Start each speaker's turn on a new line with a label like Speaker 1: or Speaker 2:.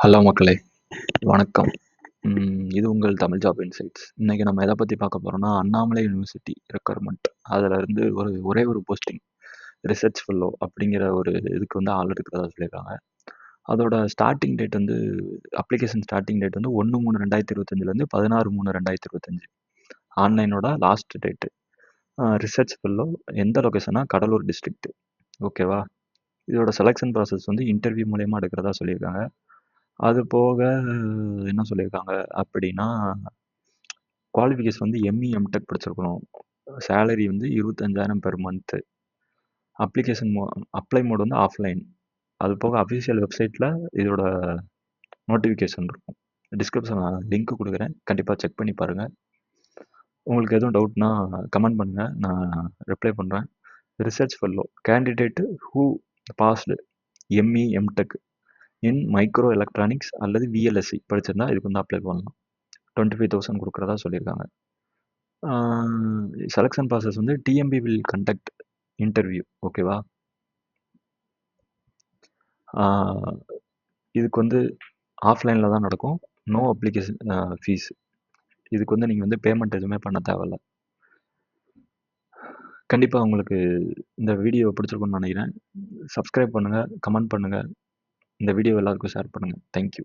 Speaker 1: Hello மக்களே! வணக்கம். இது உங்கள் தமிழ் ஜாப் இன்சைட்ஸ். இன்னைக்கு நம்ம எத பத்தி பார்க்க போறோம்னா, அண்ணாமலை யுனிவர்சிட்டி ரெக்யர்மென்ட். அதுலருந்து ஒரே ஒரு போஸ்டிங் ரிசர்ச் ஃபெல்லோ அப்படிங்கிற ஒரு இதுக்கு வந்து ஆள் எடுக்கிறதா சொல்லியிருக்காங்க. அதோட ஸ்டார்ட்டிங் டேட் வந்து அப்ளிகேஷன் ஸ்டார்ட்டிங் டேட் வந்து 1/3/2025லேருந்து 16/3/2025. ஆன்லைனோட லாஸ்ட் டேட்டு. ரிசர்ச் ஃபெல்லோ எந்த லொகேஷன்னா கடலூர் டிஸ்ட்ரிக்ட். ஓகேவா? இதோட செலக்ஷன் ப்ராசஸ் வந்து இன்டர்வியூ மூலியமா எடுக்கிறதா சொல்லியிருக்காங்க. அது போக என்ன சொல்லியிருக்காங்க அப்படின்னா, குவாலிஃபிகேஷன் வந்து எம்இ, எம்டெக் படிச்சிருக்கணும். சேலரி வந்து 25,000 per month. Application apply mode வந்து ஆஃப்லைன். அது போக அஃபிஷியல் வெப்சைட்டில் இதோட நோட்டிஃபிகேஷன் இருக்கும். டிஸ்கிரிப்ஷனில் லிங்க் கொடுக்குறேன். கண்டிப்பாக செக் பண்ணி பாருங்கள். உங்களுக்கு எதுவும் டவுட்னா கமெண்ட் பண்ணுங்கள். நான் ரிப்ளை பண்ணுறேன். Research fellow candidate who passed M E, M Tech in micro electronics அல்லது விஎல்எஸ்சி படிச்சிருந்தா இதுக்கு வந்து அப்ளை பண்ணலாம். 25,000 கொடுக்குறதா சொல்லியிருக்காங்க. செலெக்ஷன் ப்ராசஸ் வந்து டிஎம்பி வில் கண்டக்ட் இன்டர்வியூ. ஓகேவா? இதுக்கு வந்து ஆஃப்லைனில் தான் நடக்கும். No application fees. இதுக்கு வந்து நீங்கள் வந்து பேமெண்ட் எதுவுமே பண்ண தேவையில்ல. கண்டிப்பாக உங்களுக்கு இந்த வீடியோ பிடிச்சிருக்குன்னு நினைக்கிறேன். சப்ஸ்கிரைப் பண்ணுங்கள், கமெண்ட் பண்ணுங்கள். இந்த வீடியோ எல்லாருக்கும் ஷேர் பண்ணுங்கள். தேங்க்யூ.